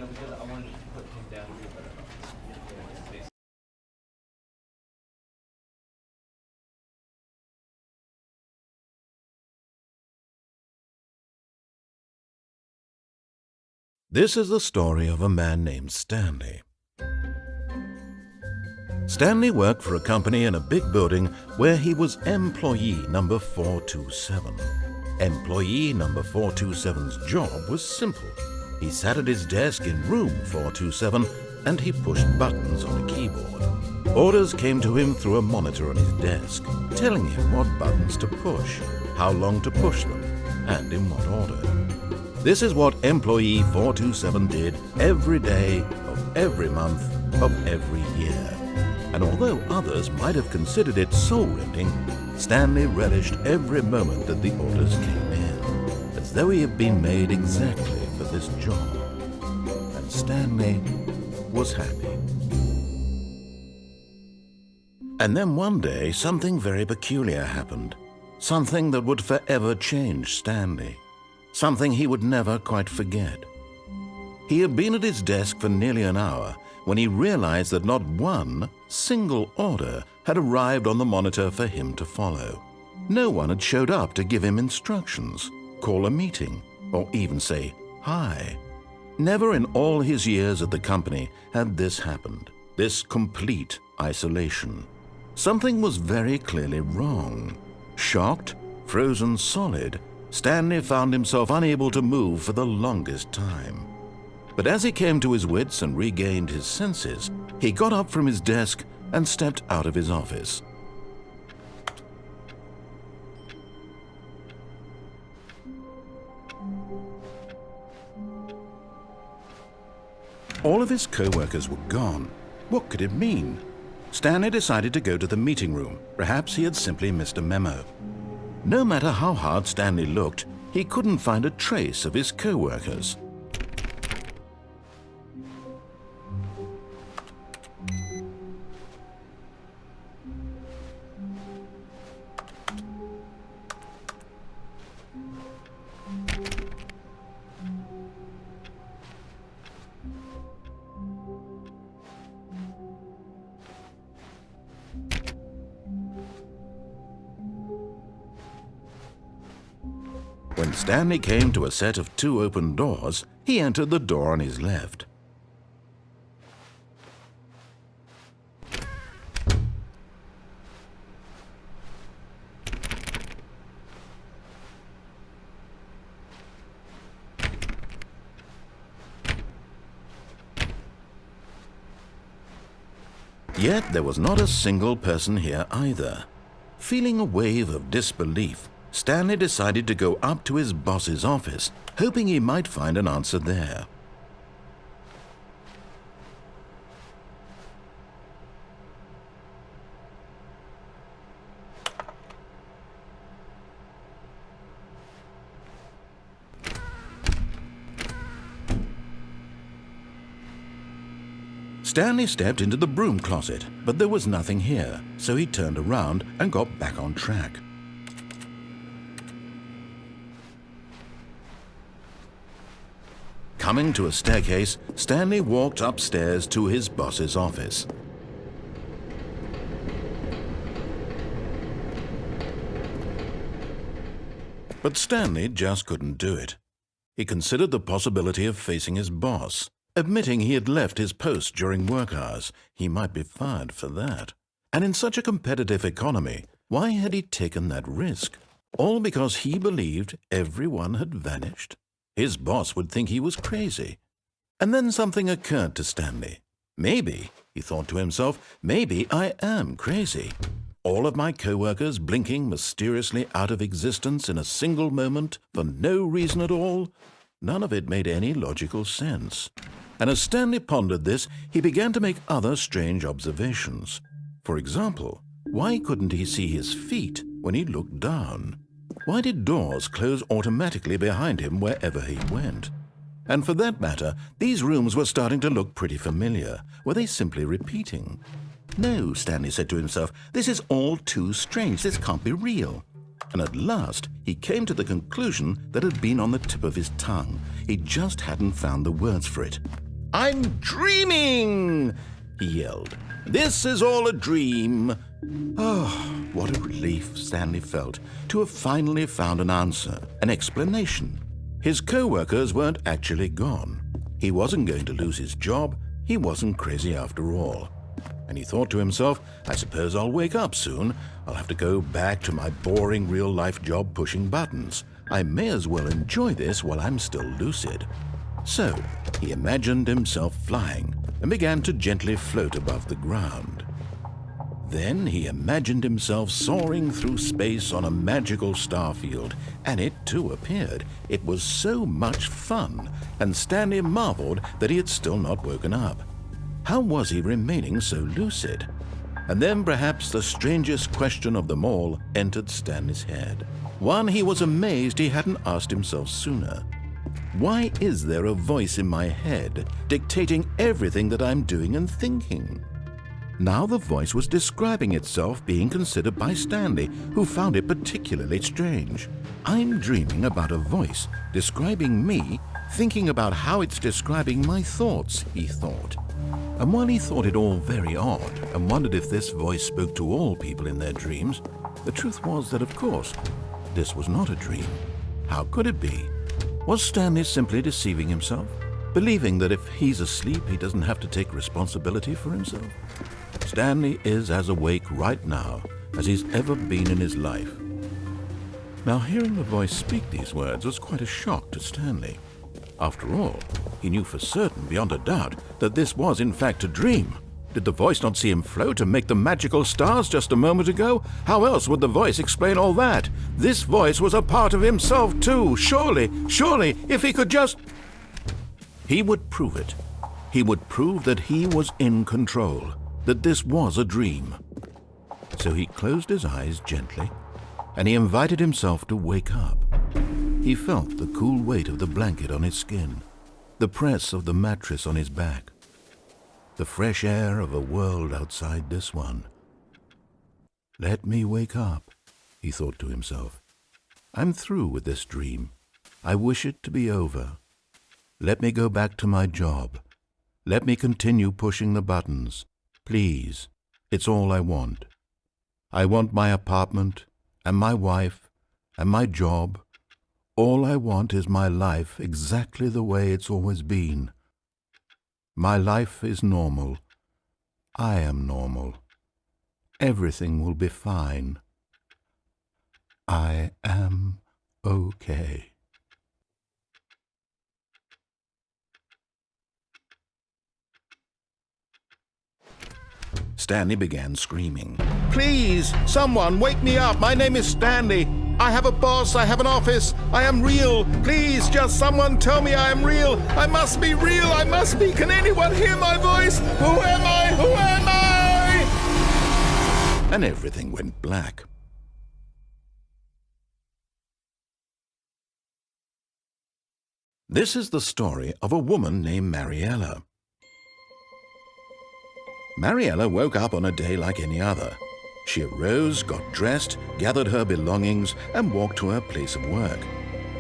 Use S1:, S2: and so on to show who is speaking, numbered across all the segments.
S1: Because I wanted to put him down here, but
S2: This is the story of a man named Stanley. Stanley worked for a company in a big building where he was employee number 427. Employee number 427's job was simple. He sat at his desk in room 427 and he pushed buttons on a keyboard. Orders came to him through a monitor on his desk, telling him what buttons to push, how long to push them, and in what order. This is what employee 427 did every day of every month of every year. And although others might have considered it soul-rending, Stanley relished every moment that the orders came in, as though he had been made exactly for this job. And Stanley was happy. And then one day, something very peculiar happened. Something that would forever change Stanley. Something he would never quite forget. He had been at his desk for nearly an hour when he realized that not one single order had arrived on the monitor for him to follow. No one had showed up to give him instructions, call a meeting, or even say hi. Never in all his years at the company had this happened, this complete isolation. Something was very clearly wrong. Shocked, frozen solid, Stanley found himself unable to move for the longest time. But as he came to his wits and regained his senses, he got up from his desk and stepped out of his office. All of his co-workers were gone. What could it mean? Stanley decided to go to the meeting room. Perhaps he had simply missed a memo. No matter how hard Stanley looked, he couldn't find a trace of his co-workers. When Stanley came to a set of 2 open doors, he entered the door on his left. Yet there was not a single person here either. Feeling a wave of disbelief, Stanley decided to go up to his boss's office, hoping he might find an answer there. Stanley stepped into the broom closet, but there was nothing here, so he turned around and got back on track. Coming to a staircase, Stanley walked upstairs to his boss's office. But Stanley just couldn't do it. He considered the possibility of facing his boss. Admitting he had left his post during work hours, he might be fired for that. And in such a competitive economy, why had he taken that risk? All because he believed everyone had vanished? His boss would think he was crazy. And then something occurred to Stanley. Maybe, he thought to himself, maybe I am crazy. All of my co-workers blinking mysteriously out of existence in a single moment for no reason at all? None of it made any logical sense. And as Stanley pondered this, he began to make other strange observations. For example, why couldn't he see his feet when he looked down? Why did doors close automatically behind him wherever he went? And for that matter, these rooms were starting to look pretty familiar. Were they simply repeating? No, Stanley said to himself, this is all too strange. This can't be real. And at last, he came to the conclusion that had been on the tip of his tongue. He just hadn't found the words for it. "I'm dreaming!" he yelled. "This is all a dream." Oh, what a relief Stanley felt to have finally found an answer, an explanation. His co-workers weren't actually gone. He wasn't going to lose his job. He wasn't crazy after all. And he thought to himself, I suppose I'll wake up soon. I'll have to go back to my boring real-life job pushing buttons. I may as well enjoy this while I'm still lucid. So he imagined himself flying and began to gently float above the ground. Then he imagined himself soaring through space on a magical starfield, and it too appeared. It was so much fun, and Stanley marveled that he had still not woken up. How was he remaining so lucid? And then perhaps the strangest question of them all entered Stanley's head. One he was amazed he hadn't asked himself sooner. Why is there a voice in my head dictating everything that I'm doing and thinking? Now the voice was describing itself being considered by Stanley, who found it particularly strange. I'm dreaming about a voice describing me, thinking about how it's describing my thoughts, he thought. And while he thought it all very odd and wondered if this voice spoke to all people in their dreams, the truth was that, of course, this was not a dream. How could it be? Was Stanley simply deceiving himself, believing that if he's asleep he doesn't have to take responsibility for himself? Stanley is as awake right now as he's ever been in his life. Now, hearing the voice speak these words was quite a shock to Stanley. After all, he knew for certain, beyond a doubt, that this was in fact a dream. Did the voice not see him float and make the magical stars just a moment ago? How else would the voice explain all that? This voice was a part of himself too. Surely, if he could just... He would prove it. He would prove that he was in control, that this was a dream. So he closed his eyes gently, and he invited himself to wake up. He felt the cool weight of the blanket on his skin, the press of the mattress on his back, the fresh air of a world outside this one. Let me wake up, he thought to himself. I'm through with this dream. I wish it to be over. Let me go back to my job. Let me continue pushing the buttons. Please, it's all I want. I want my apartment and my wife and my job. All I want is my life exactly the way it's always been. My life is normal. I am normal. Everything will be fine. I am okay. Stanley began screaming. Please, someone, wake me up. My name is Stanley. I have a boss. I have an office. I am real. Please, just someone tell me I am real. I must be real. I must be. Can anyone hear my voice? Who am I? Who am I? And everything went black. This is the story of a woman named Mariella. Mariella woke up on a day like any other. She arose, got dressed, gathered her belongings, and walked to her place of work.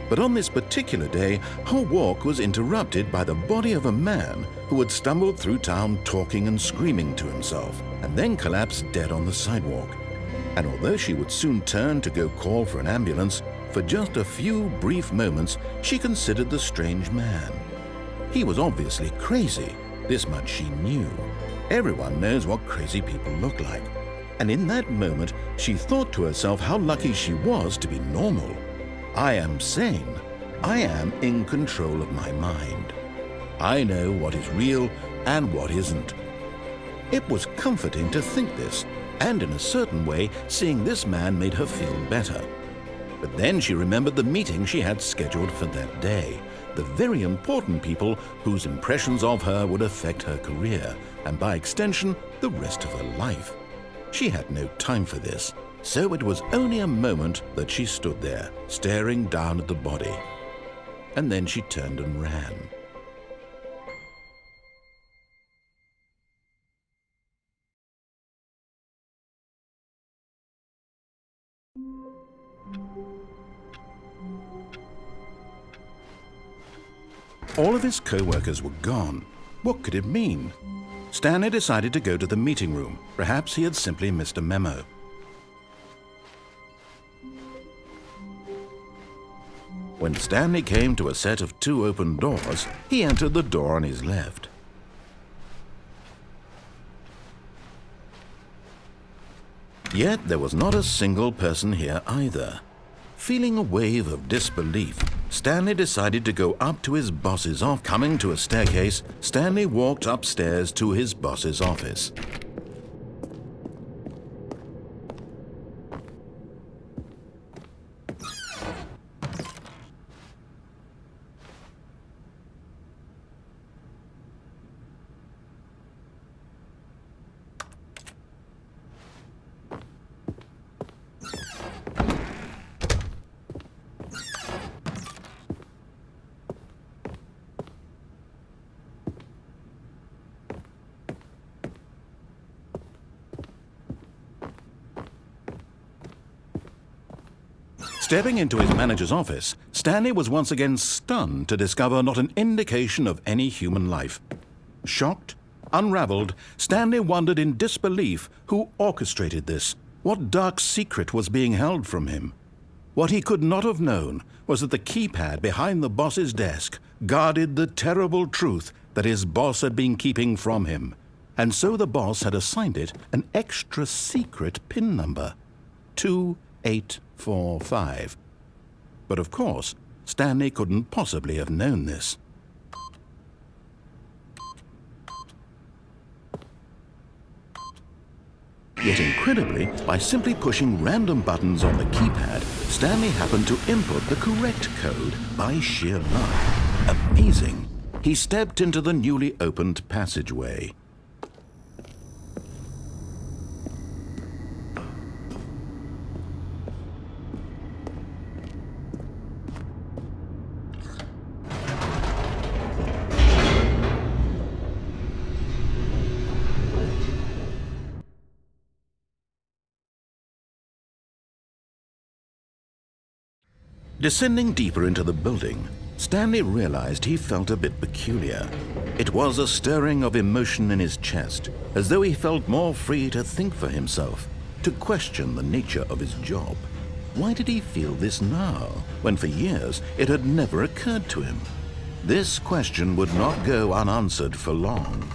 S2: But on this particular day, her walk was interrupted by the body of a man who had stumbled through town talking and screaming to himself, and then collapsed dead on the sidewalk. And although she would soon turn to go call for an ambulance, for just a few brief moments she considered the strange man. He was obviously crazy. This much she knew. Everyone knows what crazy people look like. And in that moment, she thought to herself how lucky she was to be normal. I am sane. I am in control of my mind. I know what is real and what isn't. It was comforting to think this, and in a certain way, seeing this man made her feel better. But then she remembered the meeting she had scheduled for that day. the very important people whose impressions of her would affect her career, and by extension, the rest of her life. She had no time for this, so it was only a moment that she stood there, staring down at the body. And then she turned and ran. All of his co-workers were gone. What could it mean? Stanley decided to go to the meeting room. Perhaps he had simply missed a memo. When Stanley came to a set of 2 open doors, he entered the door on his left. Yet there was not a single person here either. Feeling a wave of disbelief, Stanley decided to go up to his boss's office. Coming to a staircase, Stanley walked upstairs to his boss's office. Stepping into his manager's office, Stanley was once again stunned to discover not an indication of any human life. Shocked, unraveled, Stanley wondered in disbelief who orchestrated this. What dark secret was being held from him? What he could not have known was that the keypad behind the boss's desk guarded the terrible truth that his boss had been keeping from him. And so the boss had assigned it an extra secret PIN number, 2845. But of course, Stanley couldn't possibly have known this. Yet incredibly, by simply pushing random buttons on the keypad, Stanley happened to input the correct code by sheer luck. Amazing! He stepped into the newly opened passageway. Descending deeper into the building, Stanley realized he felt a bit peculiar. It was a stirring of emotion in his chest, as though he felt more free to think for himself, to question the nature of his job. Why did he feel this now, when for years it had never occurred to him? This question would not go unanswered for long.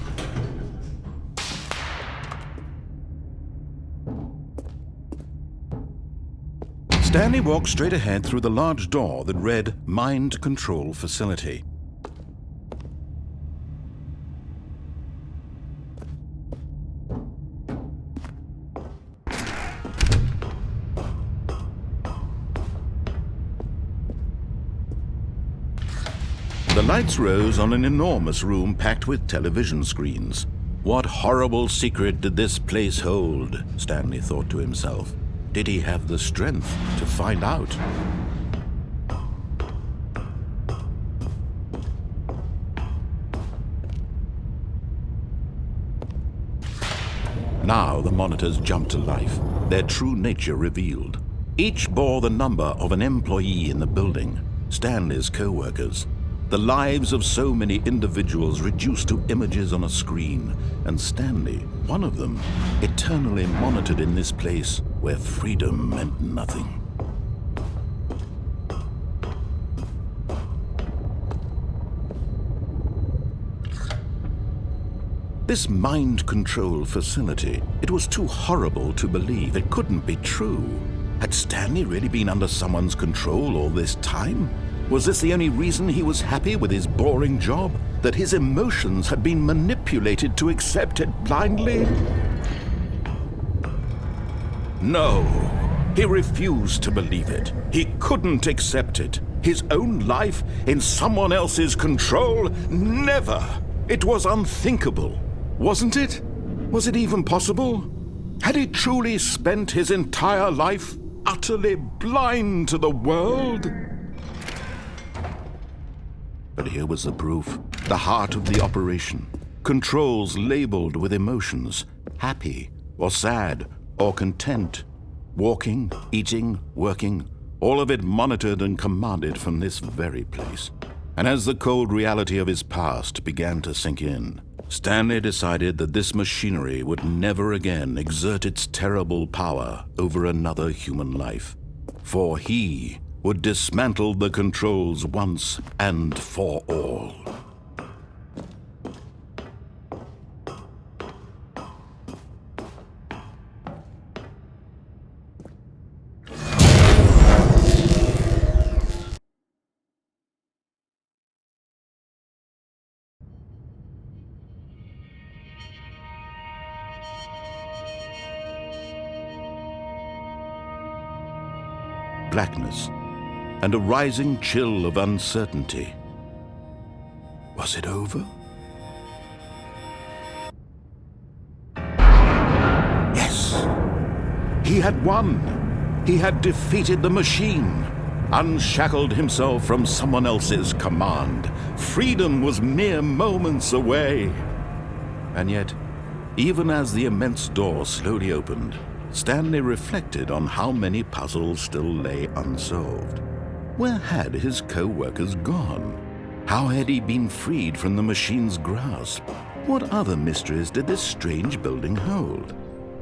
S2: Stanley walked straight ahead through the large door that read Mind Control Facility. The lights rose on an enormous room packed with television screens. What horrible secret did this place hold? Stanley thought to himself. Did he have the strength to find out? Now the monitors jumped to life, their true nature revealed. Each bore the number of an employee in the building, Stanley's co-workers. The lives of so many individuals reduced to images on a screen, and Stanley, one of them, eternally monitored in this place where freedom meant nothing. This mind control facility, it was too horrible to believe. It couldn't be true. Had Stanley really been under someone's control all this time? Was this the only reason he was happy with his boring job? That his emotions had been manipulated to accept it blindly? No, he refused to believe it. He couldn't accept it. His own life in someone else's control? Never! It was unthinkable, wasn't it? Was it even possible? Had he truly spent his entire life utterly blind to the world? But here was the proof, the heart of the operation. Controls labeled with emotions, happy or sad or content. Walking, eating, working, all of it monitored and commanded from this very place. And as the cold reality of his past began to sink in, Stanley decided that this machinery would never again exert its terrible power over another human life. For he would dismantle the controls once and for all. Blackness and a rising chill of uncertainty. Was it over? Yes! He had won! He had defeated the machine, unshackled himself from someone else's command. Freedom was mere moments away. And yet, even as the immense door slowly opened, Stanley reflected on how many puzzles still lay unsolved. Where had his co-workers gone? How had he been freed from the machine's grasp? What other mysteries did this strange building hold?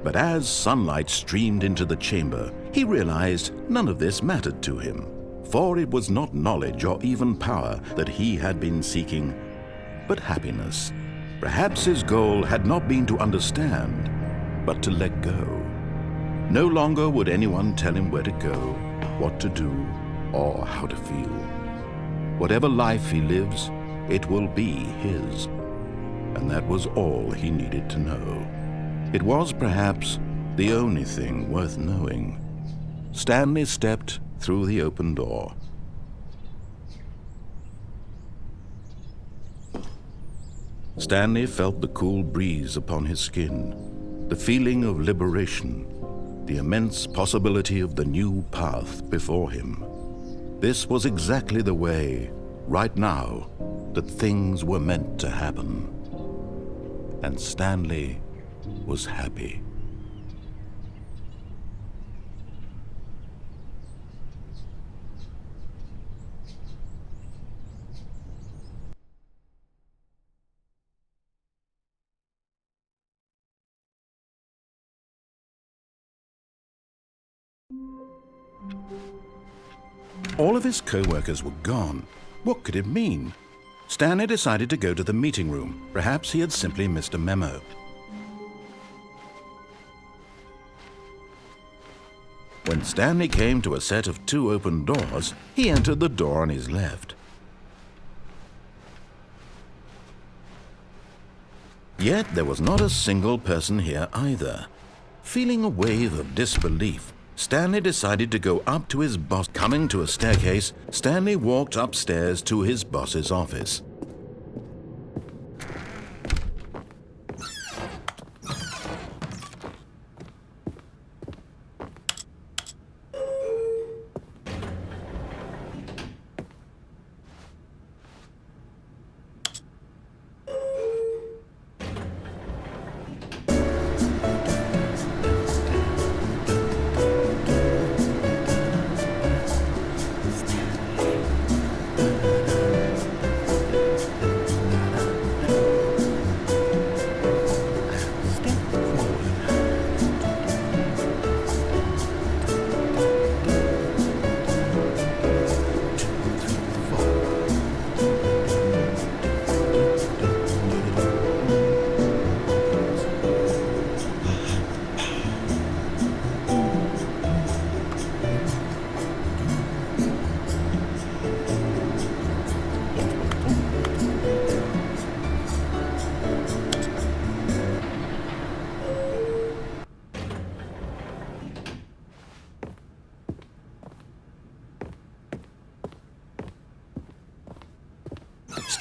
S2: But as sunlight streamed into the chamber, he realized none of this mattered to him, for it was not knowledge or even power that he had been seeking, but happiness. Perhaps his goal had not been to understand, but to let go. No longer would anyone tell him where to go, what to do, or how to feel. Whatever life he lives, it will be his. And that was all he needed to know. It was perhaps the only thing worth knowing. Stanley stepped through the open door. Stanley felt the cool breeze upon his skin, the feeling of liberation, the immense possibility of the new path before him. This was exactly the way, right now, that things were meant to happen. And Stanley was happy. All of his co-workers were gone. What could it mean? Stanley decided to go to the meeting room. Perhaps he had simply missed a memo. When Stanley came to a set of 2 open doors, he entered the door on his left. Yet there was not a single person here either. Feeling a wave of disbelief, Stanley decided to go up to his boss. Coming to a staircase, Stanley walked upstairs to his boss's office.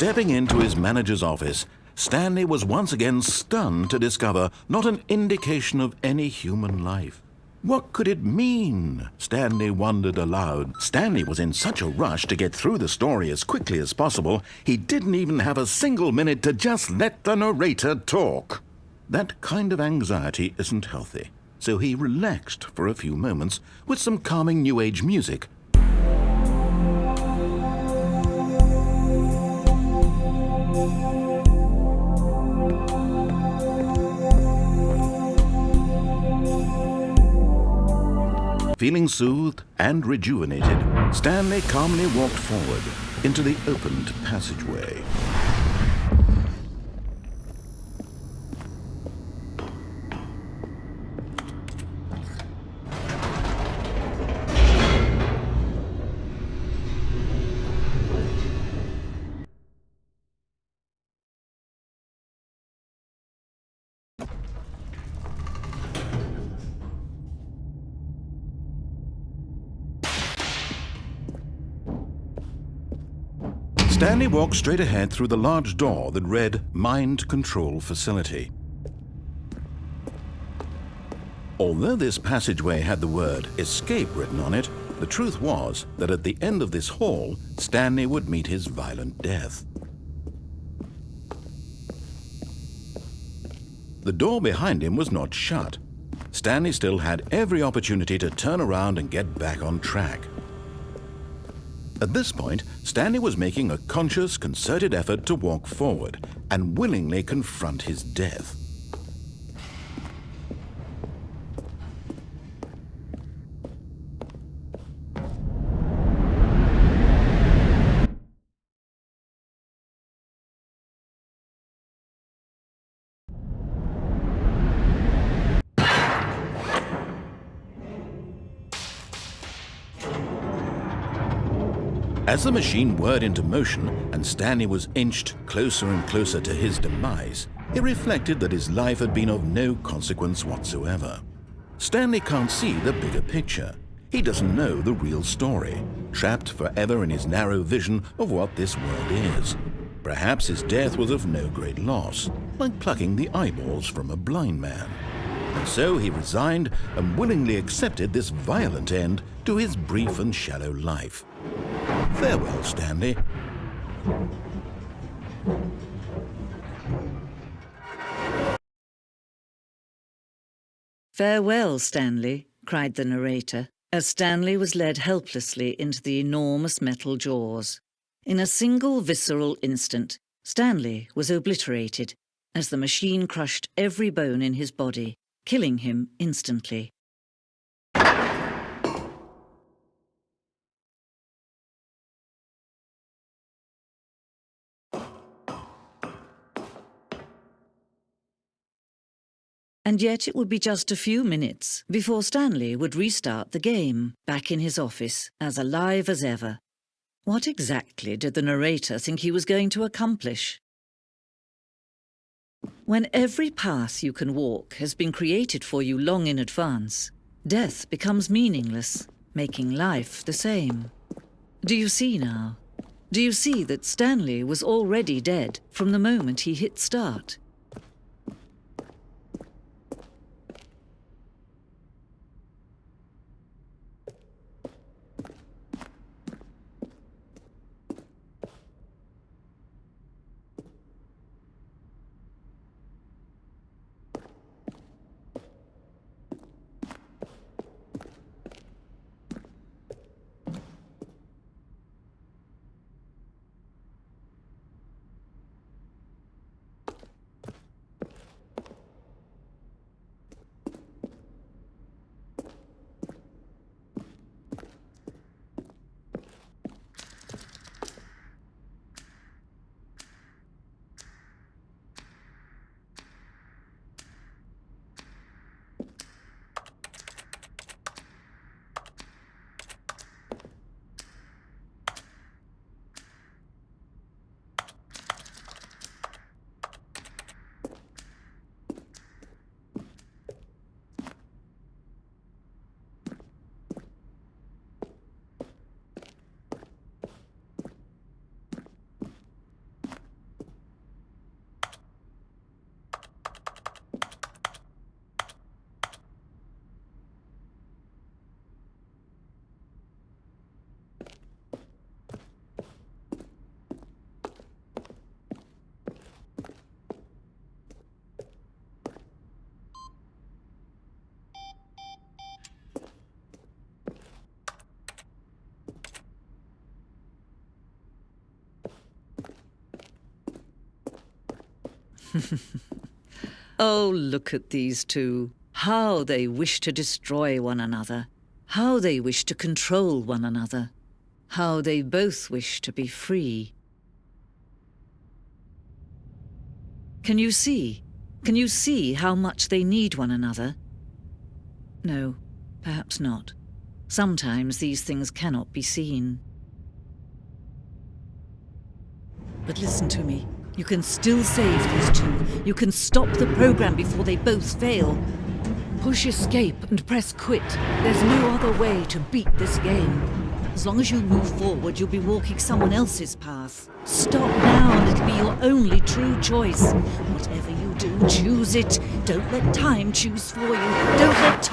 S2: Stepping into his manager's office, Stanley was once again stunned to discover not an indication of any human life. What could it mean? Stanley wondered aloud. Stanley was in such a rush to get through the story as quickly as possible, he didn't even have a single minute to just let the narrator talk. That kind of anxiety isn't healthy, so he relaxed for a few moments with some calming New Age music. Feeling soothed and rejuvenated, Stanley calmly walked forward into the opened passageway. Stanley walked straight ahead through the large door that read Mind Control Facility. Although this passageway had the word Escape written on it, the truth was that at the end of this hall, Stanley would meet his violent death. The door behind him was not shut. Stanley still had every opportunity to turn around and get back on track. At this point, Stanley was making a conscious, concerted effort to walk forward and willingly confront his death. As the machine whirred into motion and Stanley was inched closer and closer to his demise, it reflected that his life had been of no consequence whatsoever. Stanley can't see the bigger picture. He doesn't know the real story, trapped forever in his narrow vision of what this world is. Perhaps his death was of no great loss, like plucking the eyeballs from a blind man. And so he resigned and willingly accepted this violent end to his brief and shallow life. Farewell, Stanley.
S3: "Farewell, Stanley," cried the narrator, as Stanley was led helplessly into the enormous metal jaws. In a single visceral instant, Stanley was obliterated as the machine crushed every bone in his body, killing him instantly. And yet it would be just a few minutes before Stanley would restart the game, back in his office, as alive as ever. What exactly did the narrator think he was going to accomplish? When every path you can walk has been created for you long in advance, death becomes meaningless, making life the same. Do you see now? Do you see that Stanley was already dead from the moment he hit start? Oh, look at these two. How they wish to destroy one another. How they wish to control one another. How they both wish to be free. Can you see? Can you see how much they need one another? No, perhaps not. Sometimes these things cannot be seen. But listen to me. You can still save these two. You can stop the program before they both fail. Push escape and press quit. There's no other way to beat this game. As long as you move forward, you'll be walking someone else's path. Stop now and it'll be your only true choice. Whatever you do, choose it. Don't let time choose for you. Don't let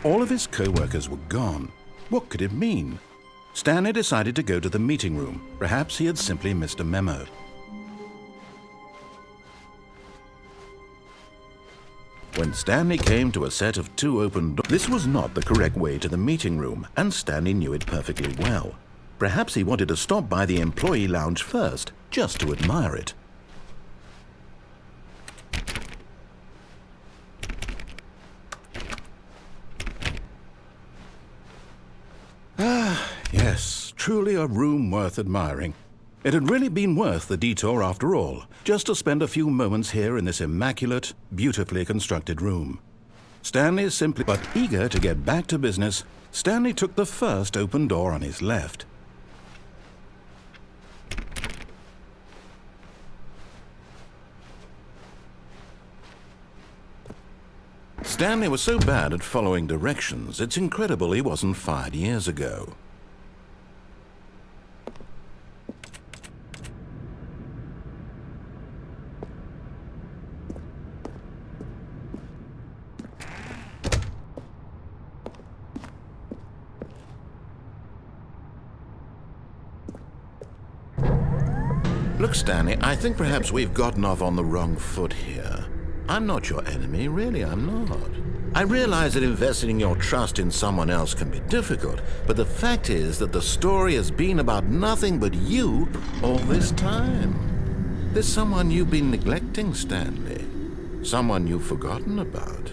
S2: All of his co-workers were gone. What could it mean? Stanley decided to go to the meeting room. Perhaps he had simply missed a memo. When Stanley came to a set of two open doors, this was not the correct way to the meeting room, and Stanley knew it perfectly well. Perhaps he wanted to stop by the employee lounge first, just to admire it. Yes, truly a room worth admiring. It had really been worth the detour after all, just to spend a few moments here in this immaculate, beautifully constructed room. Stanley simply, but eager to get back to business, Stanley took the first open door on his left. Stanley was so bad at following directions, it's incredible he wasn't fired years ago. Look, Stanley, I think perhaps we've gotten off on the wrong foot here. I'm not your enemy, really, I'm not. I realize that investing your trust in someone else can be difficult, but the fact is that the story has been about nothing but you all this time. There's someone you've been neglecting, Stanley. Someone you've forgotten about.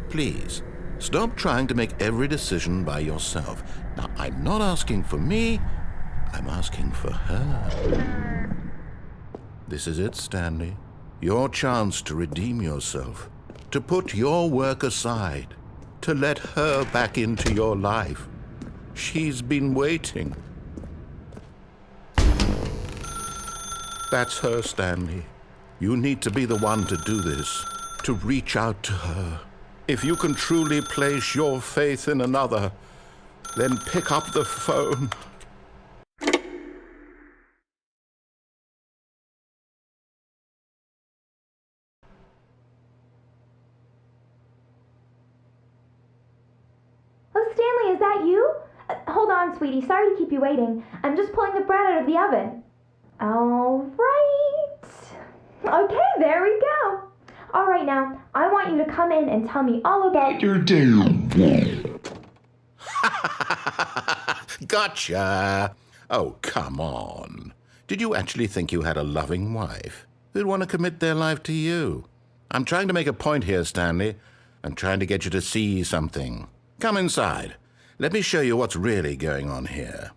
S2: Please, stop trying to make every decision by yourself. Now, I'm not asking for me, I'm asking for her. This is it, Stanley. Your chance to redeem yourself, to put your work aside, to let her back into your life. She's been waiting. That's her, Stanley. You need to be the one to do this, to reach out to her. If you can truly place your faith in another, then pick up the phone.
S4: Stanley, is that you? Hold on, sweetie. Sorry to keep you waiting. I'm just pulling the bread out of the oven. All right. Okay, there we go. All right, now, I want you to come in and tell me all about your day.
S2: Gotcha. Oh, come on. Did you actually think you had a loving wife who'd want to commit their life to you? I'm trying to make a point here, Stanley. I'm trying to get you to see something. Come inside. Let me show you what's really going on here.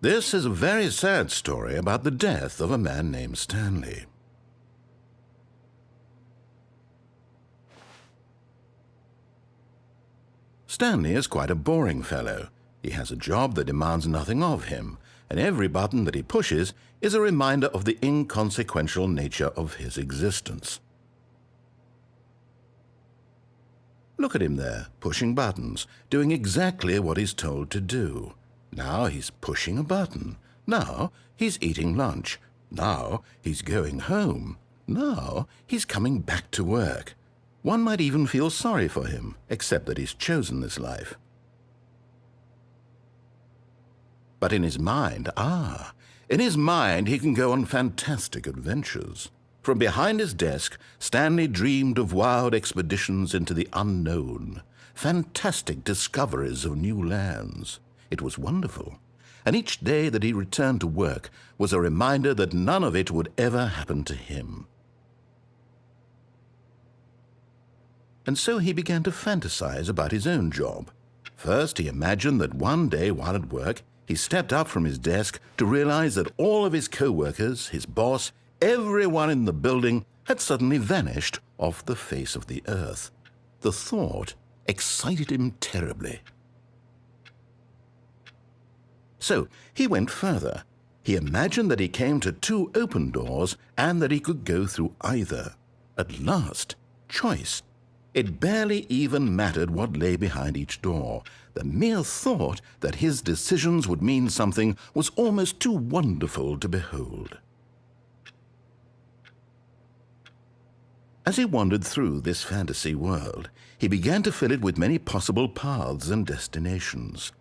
S2: This is a very sad story about the death of a man named Stanley. Stanley is quite a boring fellow. He has a job that demands nothing of him, and every button that he pushes is a reminder of the inconsequential nature of his existence. Look at him there, pushing buttons, doing exactly what he's told to do. Now he's pushing a button. Now he's eating lunch. Now he's going home. Now he's coming back to work. One might even feel sorry for him, except that he's chosen this life. But in his mind, in his mind he can go on fantastic adventures. From behind his desk, Stanley dreamed of wild expeditions into the unknown, fantastic discoveries of new lands. It was wonderful, and each day that he returned to work was a reminder that none of it would ever happen to him. And so he began to fantasize about his own job. First, he imagined that one day while at work, he stepped up from his desk to realize that all of his co-workers, his boss, everyone in the building had suddenly vanished off the face of the earth. The thought excited him terribly. So he went further. He imagined that he came to 2 open doors and that he could go through either. At last, choice. It barely even mattered what lay behind each door. The mere thought that his decisions would mean something was almost too wonderful to behold. As he wandered through this fantasy world, he began to fill it with many possible paths and destinations.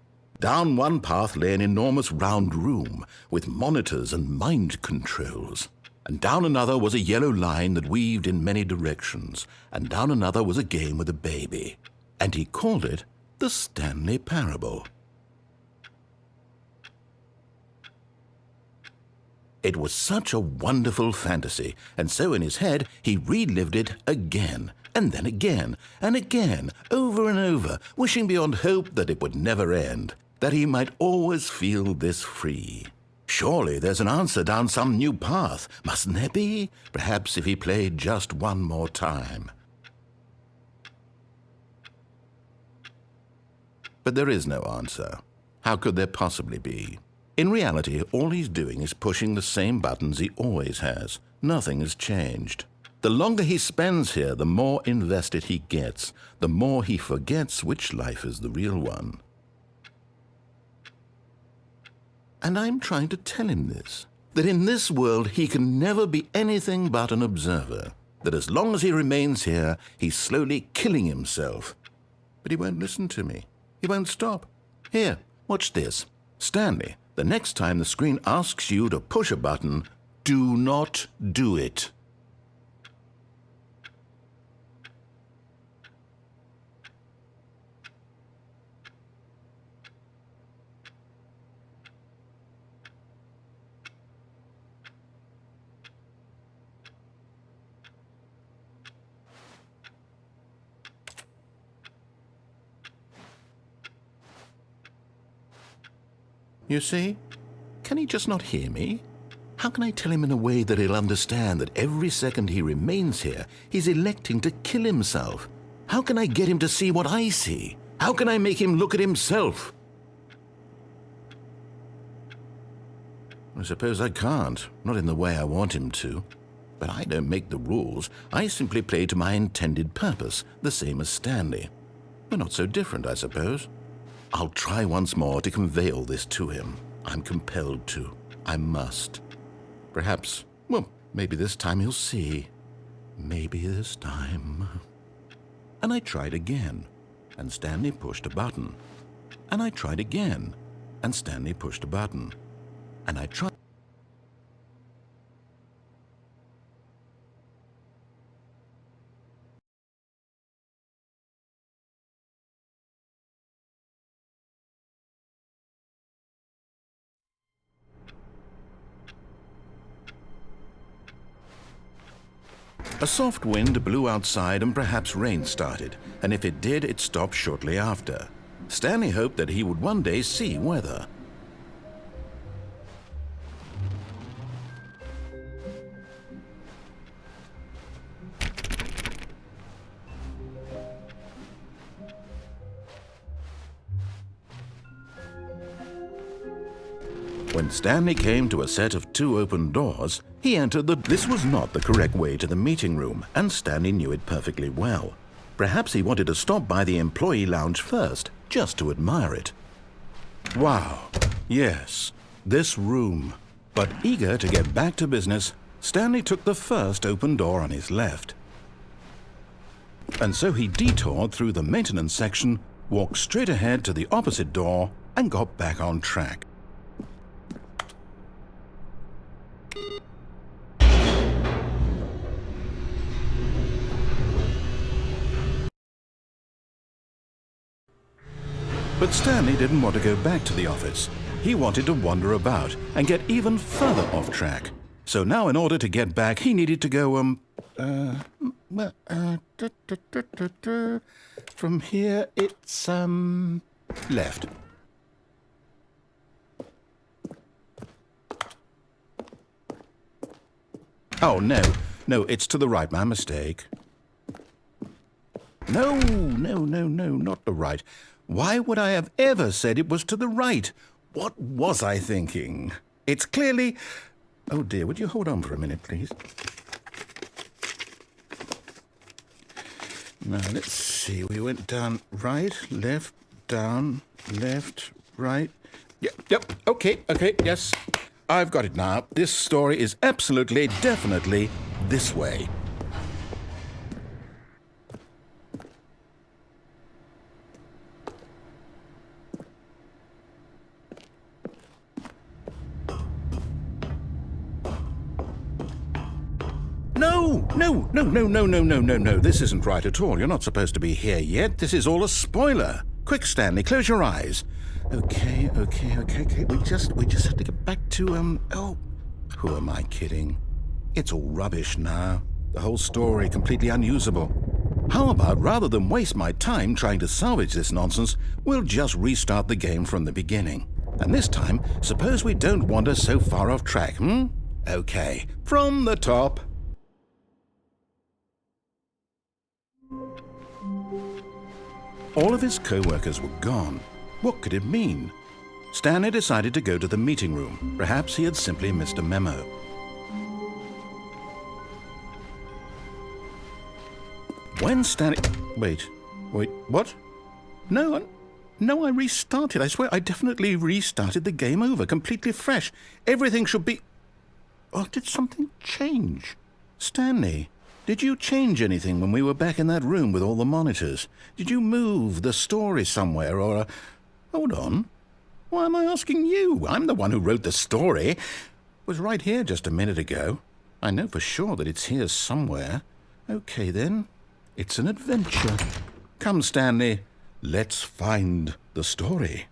S2: Down one path lay an enormous round room with monitors and mind controls. And down another was a yellow line that weaved in many directions. And down another was a game with a baby. And he called it the Stanley Parable. It was such a wonderful fantasy, and so in his head he relived it again, and then again, and again, over and over, wishing beyond hope that it would never end, that he might always feel this free. Surely there's an answer down some new path, mustn't there be? Perhaps if he played just one more time. But there is no answer. How could there possibly be? In reality, all he's doing is pushing the same buttons he always has. Nothing has changed. The longer he spends here, the more invested he gets, the more he forgets which life is the real one. And I'm trying to tell him this, that in this world he can never be anything but an observer, that as long as he remains here, he's slowly killing himself. But he won't listen to me. He won't stop. Here, watch this. Stanley, the next time the screen asks you to push a button, do not do it. You see? Can he just not hear me? How can I tell him in a way that he'll understand that every second he remains here, he's electing to kill himself? How can I get him to see what I see? How can I make him look at himself? I suppose I can't, not in the way I want him to. But I don't make the rules. I simply play to my intended purpose, the same as Stanley. We're not so different, I suppose. I'll try once more to convey all this to him. I'm compelled to. I must. Perhaps, well, maybe this time he'll see. Maybe this time. And I tried again, and Stanley pushed a button. And I tried again, and Stanley pushed a button. And I tried. A soft wind blew outside and perhaps rain started, and if it did, it stopped shortly after. Stanley hoped that he would one day see weather. When Stanley came to a set of 2 open doors, he entered This was not the correct way to the meeting room, and Stanley knew it perfectly well. Perhaps he wanted to stop by the employee lounge first, just to admire it. Wow, yes, this room. But eager to get back to business, Stanley took the first open door on his left. And so he detoured through the maintenance section, walked straight ahead to the opposite door, and got back on track. But Stanley didn't want to go back to the office. He wanted to wander about and get even further off track. So now in order to get back, he needed to go, from here it's, left. Oh, no, it's to the right, my mistake. No, not the right. Why would I have ever said it was to the right? What was I thinking? It's clearly... Oh dear, would you hold on for a minute, please? Now, let's see. We went down right, left, down, left, right. Yep, okay, yes. I've got it now. This story is absolutely, definitely this way. No. This isn't right at all. You're not supposed to be here yet. This is all a spoiler. Quick, Stanley, close your eyes. Okay. We just have to get back to, oh, who am I kidding? It's all rubbish now. The whole story completely unusable. How about, rather than waste my time trying to salvage this nonsense, we'll just restart the game from the beginning. And this time, suppose we don't wander so far off track, Okay, from the top. All of his co-workers were gone. What could it mean? Stanley decided to go to the meeting room. Perhaps he had simply missed a memo. When Stanley... Wait, what? No, I restarted. I swear, I definitely restarted the game over, completely fresh. Everything should be... Oh, did something change? Stanley, did you change anything when we were back in that room with all the monitors? Did you move the story somewhere or... Hold on. Why am I asking you? I'm the one who wrote the story. It was right here just a minute ago. I know for sure that it's here somewhere. Okay, then. It's an adventure. Come, Stanley. Let's find the story.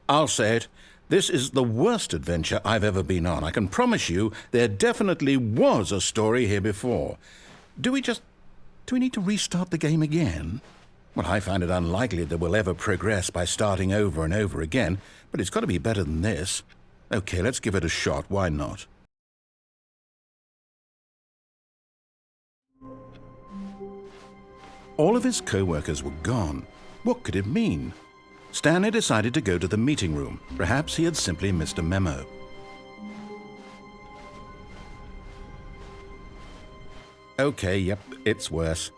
S2: I'll say it. This is the worst adventure I've ever been on. I can promise you there definitely was a story here before. Do we need to restart the game again? Well, I find it unlikely that we'll ever progress by starting over and over again, but it's got to be better than this. Okay, let's give it a shot. Why not? All of his co-workers were gone. What could it mean? Stanley decided to go to the meeting room. Perhaps he had simply missed a memo. Okay, yep, it's worse.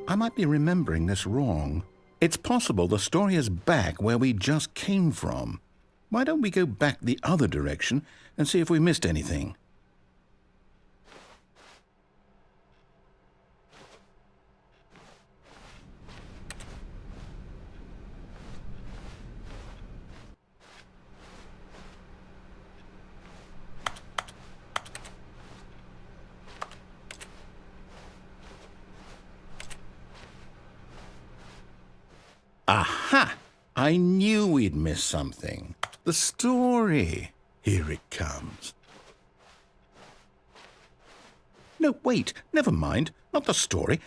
S2: I might be remembering this wrong. It's possible the story is back where we just came from. Why don't we go back the other direction and see if we missed anything? Aha! I knew we'd miss something. The story. Here it comes. No, wait. Never mind. Not the story.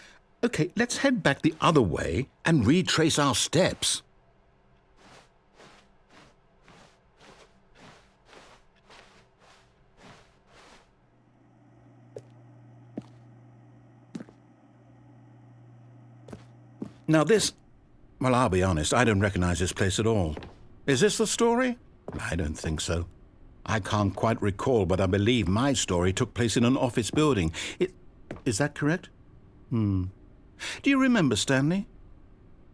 S2: Okay, let's head back the other way and retrace our steps. Now this... Well, I'll be honest, I don't recognize this place at all. Is this the story? I don't think so. I can't quite recall, but I believe my story took place in an office building. Is that correct? Do you remember, Stanley?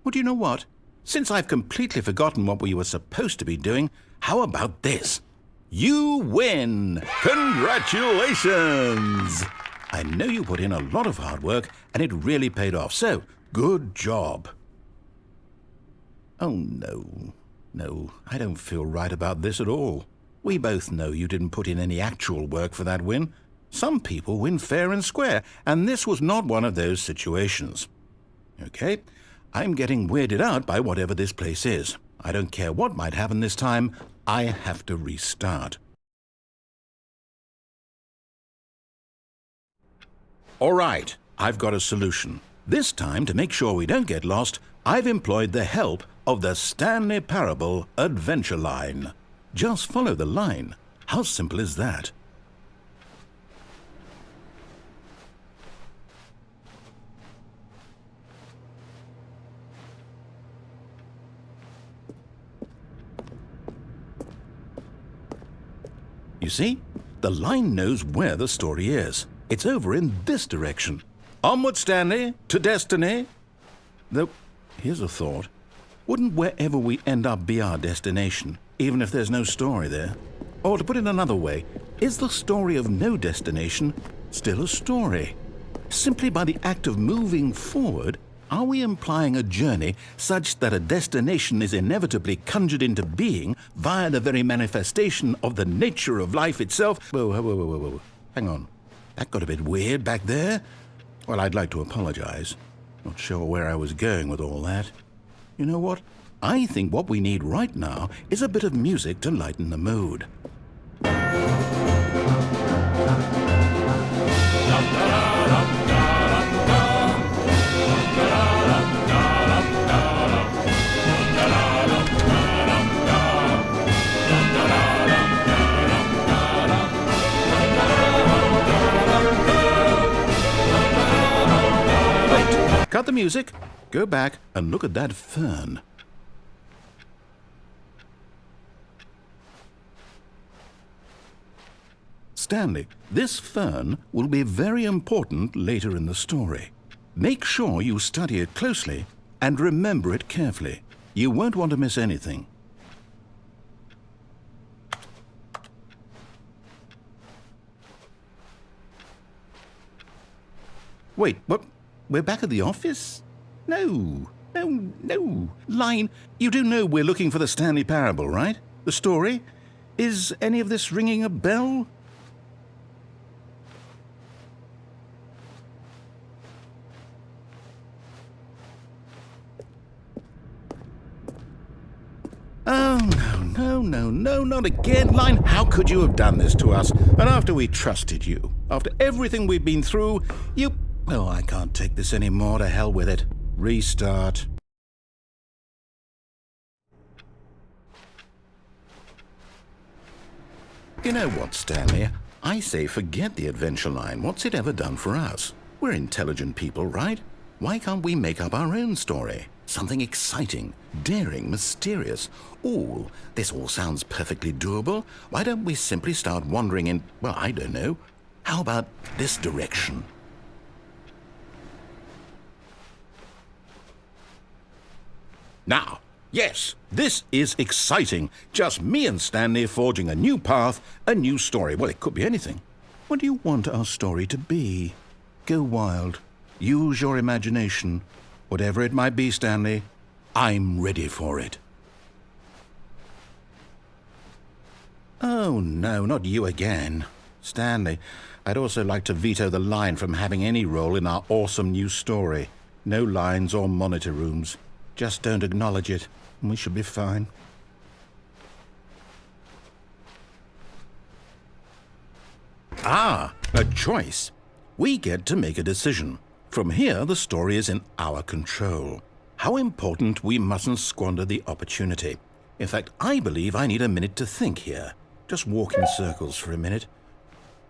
S2: Well, do you know what? since I've completely forgotten what we were supposed to be doing, how about this? You win! Congratulations! I know you put in a lot of hard work and it really paid off, so good job. Oh, no, I don't feel right about this at all. We both know you didn't put in any actual work for that win. Some people win fair and square, and this was not one of those situations. Okay, I'm getting weirded out by whatever this place is. I don't care what might happen this time, I have to restart. All right, I've got a solution. This time, to make sure we don't get lost, I've employed the help of the Stanley Parable Adventure Line. Just follow the line. How simple is that? You see, the line knows where the story is. It's over in this direction. Onward, Stanley, to destiny. Though, here's a thought. Wouldn't wherever we end up be our destination, even if there's no story there? Or to put it another way, is the story of no destination still a story? Simply by the act of moving forward, are we implying a journey such that a destination is inevitably conjured into being via the very manifestation of the nature of life itself? Whoa. Hang on. That got a bit weird back there. Well, I'd like to apologize. Not sure where I was going with all that. You know what? I think what we need right now is a bit of music to lighten the mood. Wait, cut the music. Go back and look at that fern. Stanley, this fern will be very important later in the story. Make sure you study it closely and remember it carefully. You won't want to miss anything. Wait, what? We're back at the office? No. Line, you do know we're looking for the Stanley Parable, right? The story? Is any of this ringing a bell? Oh, no, not again, Line. How could you have done this to us? And after we trusted you, after everything we've been through, you... Oh, I can't take this anymore. To hell with it. Restart. You know what, Stanley? I say forget the adventure line. What's it ever done for us? We're intelligent people, right? Why can't we make up our own story? Something exciting, daring, mysterious. Ooh, this all sounds perfectly doable. Why don't we simply start wandering in, well, I don't know. How about this direction? Now, yes, this is exciting. Just me and Stanley forging a new path, a new story. Well, it could be anything. What do you want our story to be? Go wild. Use your imagination. Whatever it might be, Stanley, I'm ready for it. Oh, no, not you again. Stanley, I'd also like to veto the line from having any role in our awesome new story. No lines or monitor rooms. Just don't acknowledge it, and we should be fine. Ah, a choice. We get to make a decision. From here, the story is in our control. How important we mustn't squander the opportunity. In fact, I believe I need a minute to think here. Just walk in circles for a minute.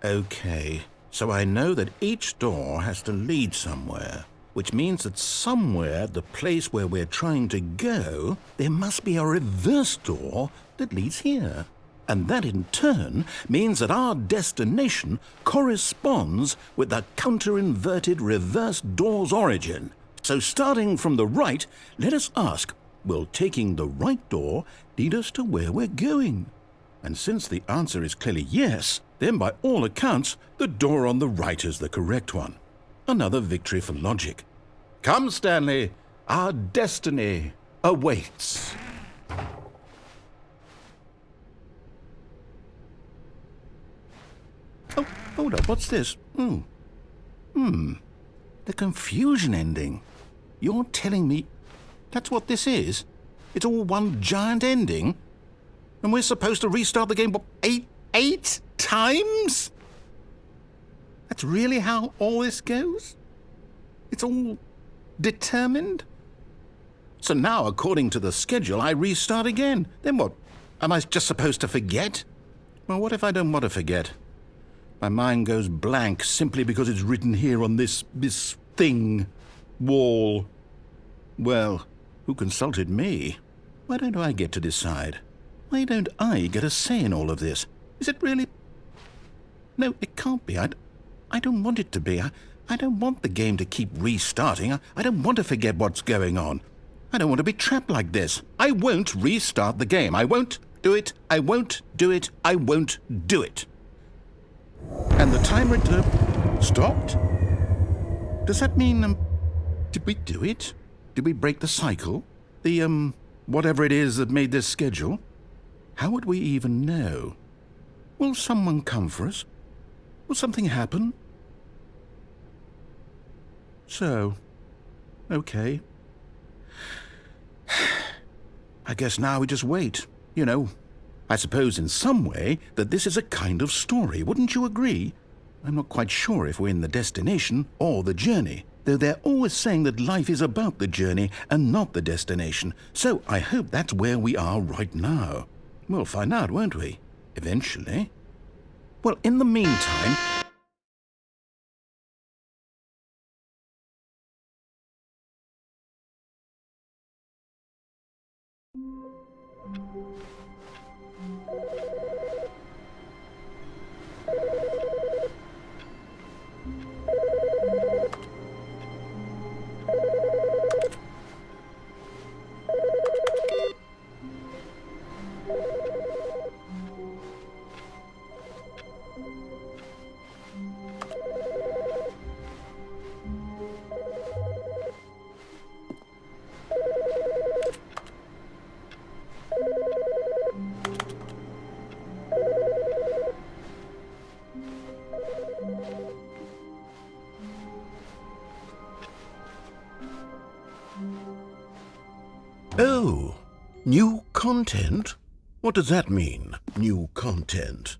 S2: Okay, so I know that each door has to lead somewhere, which means that somewhere, the place where we're trying to go, there must be a reverse door that leads here. And that in turn means that our destination corresponds with the counter-inverted reverse door's origin. So starting from the right, let us ask, will taking the right door lead us to where we're going? And since the answer is clearly yes, then by all accounts, the door on the right is the correct one. Another victory for logic. Come, Stanley, our destiny awaits. Oh, hold up, what's this? The confusion ending. You're telling me that's what this is? It's all one giant ending? And we're supposed to restart the game, what, eight times? That's really how all this goes? It's all determined? So now, according to the schedule, I restart again. Then what? Am I just supposed to forget? Well, what if I don't want to forget? My mind goes blank simply because it's written here on this thing, wall. Well, who consulted me? Why don't I get to decide? Why don't I get a say in all of this? Is it really? No, it can't be. I don't want it to be. I don't want the game to keep restarting. I don't want to forget what's going on. I don't want to be trapped like this. I won't restart the game. I won't do it. I won't do it. I won't do it. And the timer stopped? Does that mean, did we do it? Did we break the cycle? The, whatever it is that made this schedule? How would we even know? Will someone come for us? Will something happen? So, okay. I guess now we just wait, you know. I suppose in some way that this is a kind of story, wouldn't you agree? I'm not quite sure if we're in the destination or the journey, though they're always saying that life is about the journey and not the destination, so I hope that's where we are right now. We'll find out, won't we? Eventually. Well, in the meantime... Oh, new content? What does that mean, new content?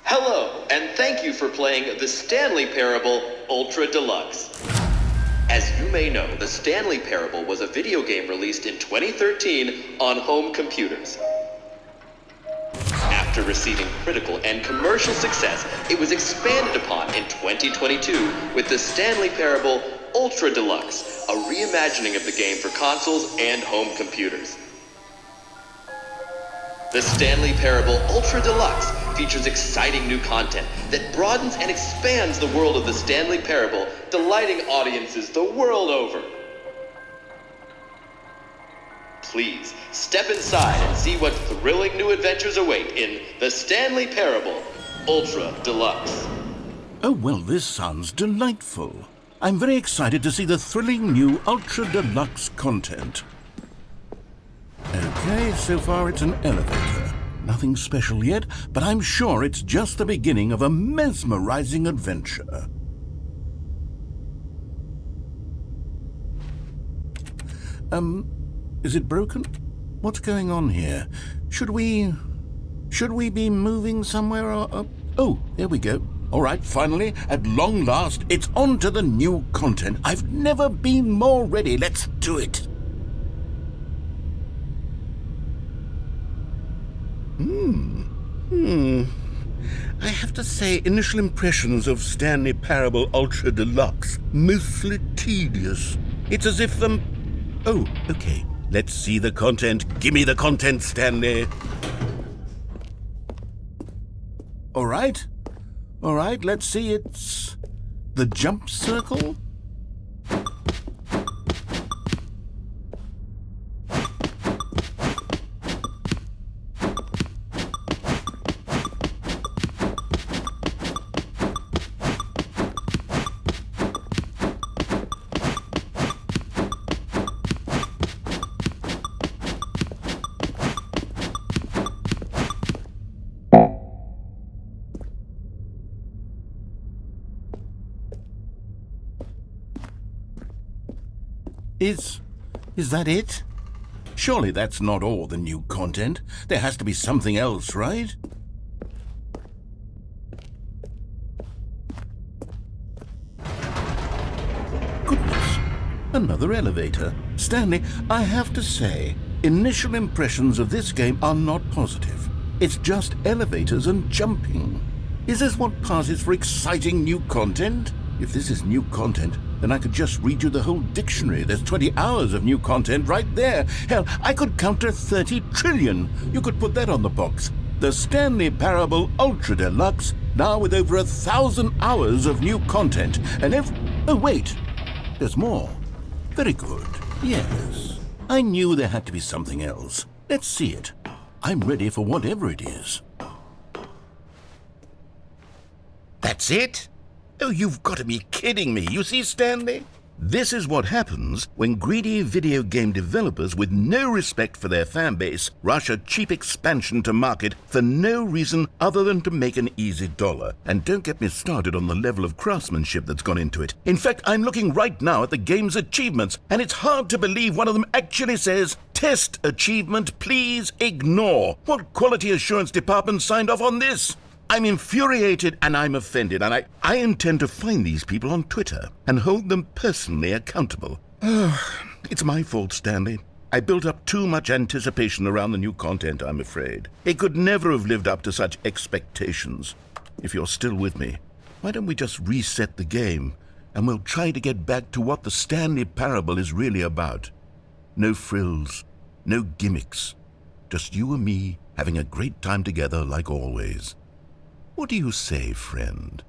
S5: Hello, and thank you for playing the Stanley Parable Ultra Deluxe. As you may know, the Stanley Parable was a video game released in 2013 on home computers. After receiving critical and commercial success, it was expanded upon in 2022 with the Stanley Parable Ultra Deluxe, a reimagining of the game for consoles and home computers. The Stanley Parable Ultra Deluxe features exciting new content that broadens and expands the world of the Stanley Parable, delighting audiences the world over. Please, step inside and see what thrilling new adventures await in the Stanley Parable Ultra Deluxe.
S2: Oh, well, this sounds delightful. I'm very excited to see the thrilling new Ultra Deluxe content. Okay, so far it's an elevator. Nothing special yet, but I'm sure it's just the beginning of a mesmerizing adventure. Is it broken? What's going on here? Should we be moving somewhere or... Oh, there we go. All right, finally, at long last, it's on to the new content. I've never been more ready. Let's do it. I have to say, initial impressions of Stanley Parable Ultra Deluxe, mostly tedious. It's as if Oh, okay. Let's see the content. Give me the content, Stanley. All right, let's see. It's the jump circle? Is that it? Surely that's not all the new content. There has to be something else, right? Goodness, another elevator. Stanley, I have to say, initial impressions of this game are not positive. It's just elevators and jumping. Is this what passes for exciting new content? If this is new content, then I could just read you the whole dictionary. There's 20 hours of new content right there. Hell, I could counter 30 trillion. You could put that on the box. The Stanley Parable Ultra Deluxe, now with over 1,000 hours of new content. And oh, wait. There's more. Very good. Yes. I knew there had to be something else. Let's see it. I'm ready for whatever it is. That's it? Oh, you've got to be kidding me. You see, Stanley? This is what happens when greedy video game developers with no respect for their fan base rush a cheap expansion to market for no reason other than to make an easy dollar. And don't get me started on the level of craftsmanship that's gone into it. In fact, I'm looking right now at the game's achievements, and it's hard to believe one of them actually says, "Test achievement, please ignore." What quality assurance department signed off on this? I'm infuriated and I'm offended, and I intend to find these people on Twitter and hold them personally accountable. It's my fault, Stanley. I built up too much anticipation around the new content, I'm afraid. It could never have lived up to such expectations. If you're still with me, why don't we just reset the game and we'll try to get back to what the Stanley Parable is really about. No frills, no gimmicks, just you and me having a great time together like always. What do you say, friend?